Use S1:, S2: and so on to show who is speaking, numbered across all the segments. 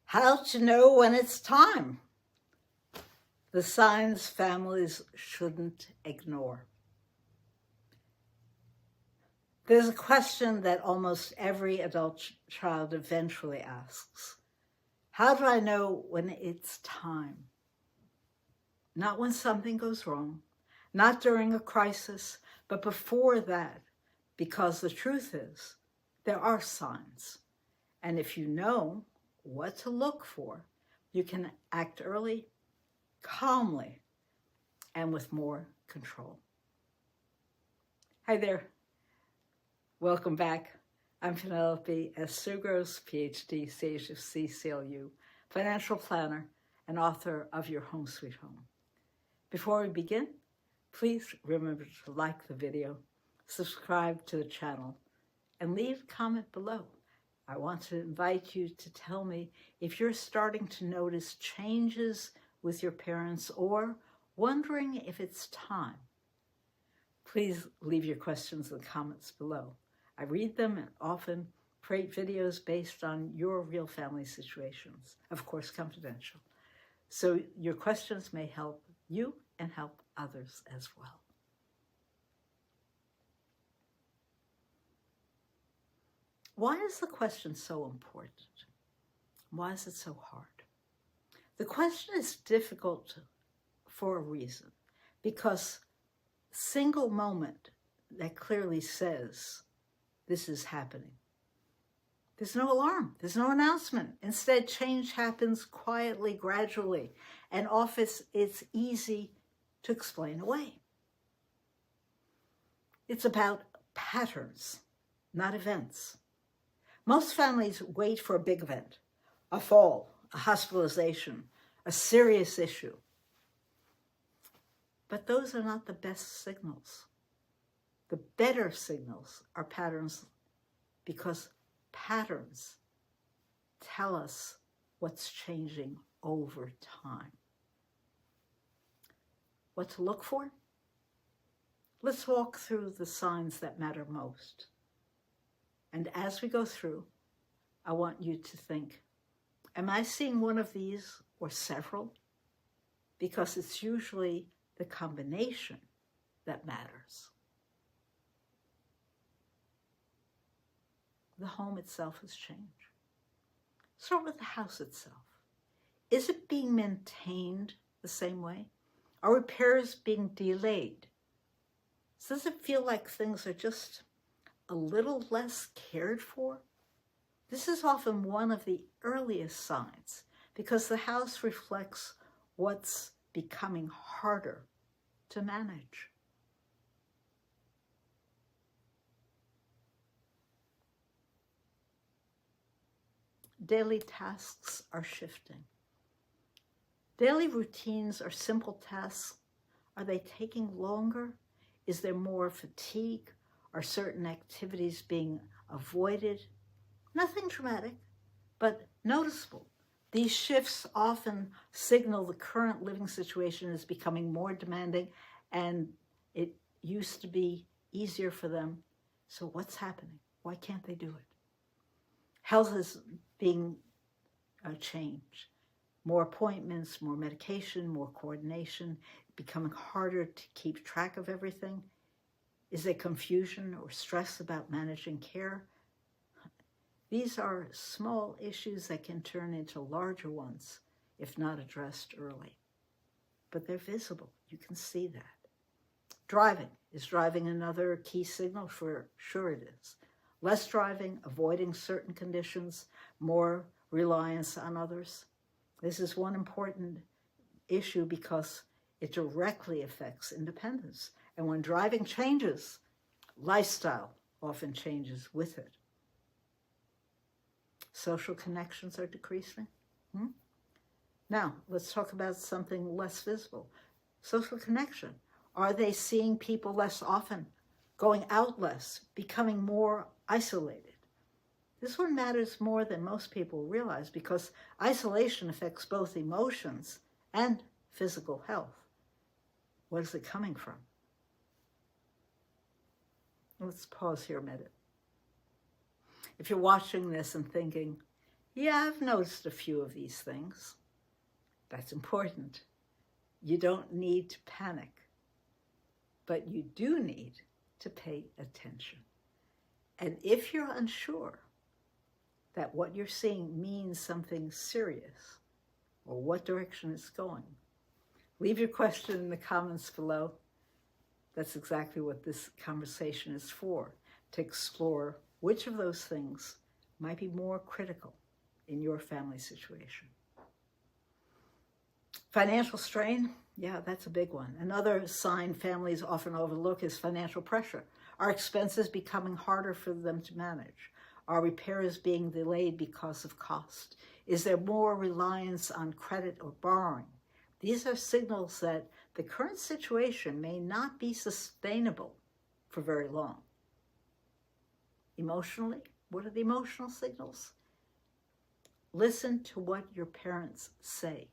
S1: How to know when it's time. The signs families shouldn't ignore. There's a question that almost every adult child eventually asks. How do I know when it's time? Not when something goes wrong, not during a crisis, but before that, because the truth is, there are signs. And if you know what to look for, you can act early, calmly, and with more control. Hi there. Welcome back. I'm Penelope Tzougros, PhD, Sage of CCLU, financial planner, and author of Your Home Sweet Home. Before we begin, please remember to like the video, subscribe to the channel, and leave a comment below. I want to invite you to tell me if you're starting to notice changes with your parents or wondering if it's time. Please leave your questions in the comments below. I read them and often create videos based on your real family situations, of course confidential. So your questions may help you and help others as well. Why is the question so important? Why is it so hard? The question is difficult for a reason, because single moment that clearly says this is happening. There's no alarm, there's no announcement. Instead, change happens quietly, gradually, and often it's easy to explain away. It's about patterns, not events. Most families wait for a big event, a fall, a hospitalization, a serious issue. But those are not the best signals. The better signals are patterns, because patterns tell us what's changing over time. What to look for? Let's walk through the signs that matter most. And as we go through, I want you to think, am I seeing one of these or several? Because it's usually the combination that matters. The home itself has changed. Start with the house itself. Is it being maintained the same way? Are repairs being delayed? Does it feel like things are just a little less cared for? This is often one of the earliest signs, because the house reflects what's becoming harder to manage. Daily tasks are shifting. Daily routines or simple tasks, are they taking longer? Is there more fatigue? Are certain activities being avoided? Nothing dramatic, but noticeable. These shifts often signal the current living situation is becoming more demanding, and it used to be easier for them. So what's happening? Why can't they do it? Health is being changed. More appointments, more medication, more coordination, becoming harder to keep track of everything. Is there confusion or stress about managing care? These are small issues that can turn into larger ones if not addressed early. But they're visible. You can see that. Driving. Is driving another key signal? For sure it is. Less driving, avoiding certain conditions, more reliance on others. This is one important issue because it directly affects independence. And when driving changes, lifestyle often changes with it. Social connections are decreasing. Now, let's talk about something less visible. Social connection. Are they seeing people less often, going out less, becoming more isolated? This one matters more than most people realize, because isolation affects both emotions and physical health. What is it coming from? Let's pause here a minute. If you're watching this and thinking, Yeah, I've noticed a few of these things. That's important. You don't need to panic, but you do need to pay attention. And if you're unsure that what you're seeing means something serious or what direction it's going, leave your question in the comments below. That's exactly what this conversation is for, to explore which of those things might be more critical in your family situation. Financial strain, yeah, that's a big one. Another sign families often overlook is financial pressure. Are expenses becoming harder for them to manage? Are repairs being delayed because of cost? Is there more reliance on credit or borrowing? These are signals that the current situation may not be sustainable for very long. Emotionally, what are the emotional signals? Listen to what your parents say.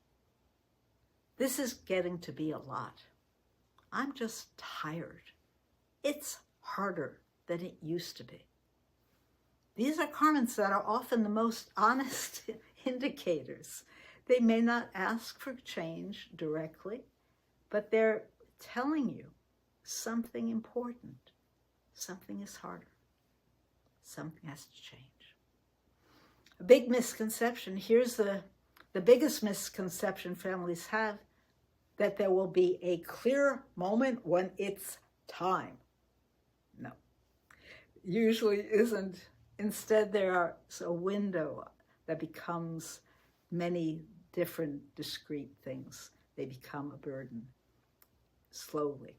S1: This is getting to be a lot. I'm just tired. It's harder than it used to be. These are comments that are often the most honest indicators. They may not ask for change directly, but they're telling you something important. Something is harder. Something has to change. A big misconception, here's the biggest misconception families have, that there will be a clear moment when it's time. No, usually isn't. Instead, there's a window that becomes many different discrete things. They become a burden slowly.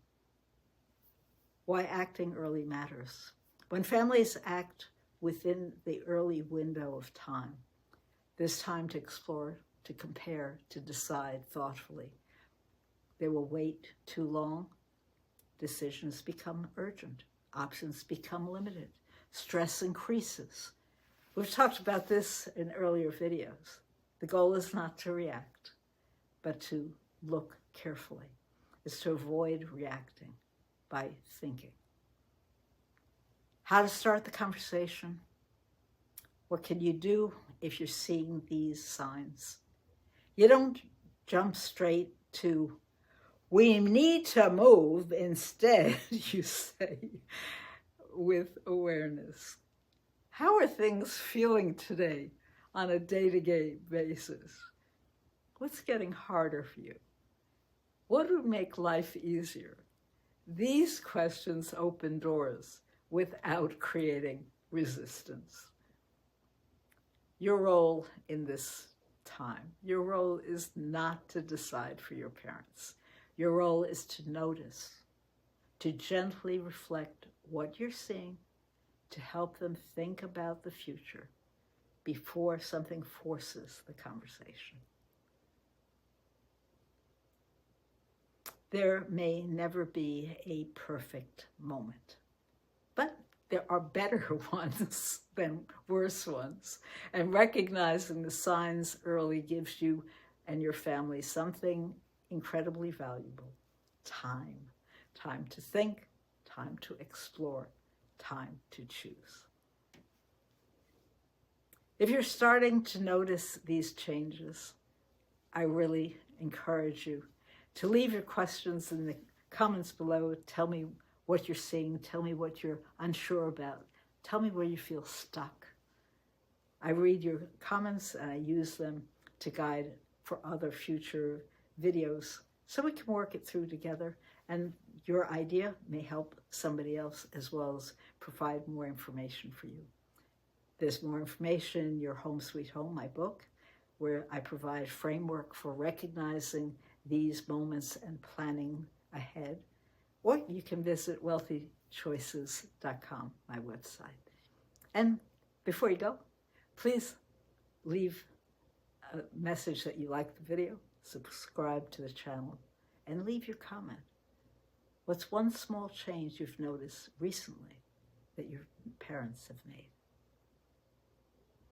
S1: Why acting early matters. When families act within the early window of time, there's time to explore, to compare, to decide thoughtfully. They will wait too long. Decisions become urgent. Options become limited. Stress increases. We've talked about this in earlier videos. The goal is not to react, but to look carefully. It's to avoid reacting by thinking. How to start the conversation? What can you do if you're seeing these signs? You don't jump straight to, we need to move. Instead, you say, with awareness, how are things feeling today on a day-to-day basis? What's getting harder for you? What would make life easier? These questions open doors without creating resistance. Your role in this time, your role is not to decide for your parents. Your role is to notice, to gently reflect what you're seeing, to help them think about the future before something forces the conversation. There may never be a perfect moment, but there are better ones than worse ones. And recognizing the signs early gives you and your family something incredibly valuable: time. Time to think, time to explore, time to choose. If you're starting to notice these changes, I really encourage you to leave your questions in the comments below. Tell me what you're seeing. Tell me what you're unsure about. Tell me where you feel stuck. I read your comments and I use them to guide for other future videos so we can work it through together. And your idea may help somebody else, as well as provide more information for you. There's more information in Your Home Sweet Home, my book, where I provide framework for recognizing these moments and planning ahead. Or you can visit wealthychoices.com, my website. And before you go, please leave a message that you like the video, subscribe to the channel, and leave your comment. What's one small change you've noticed recently that your parents have made?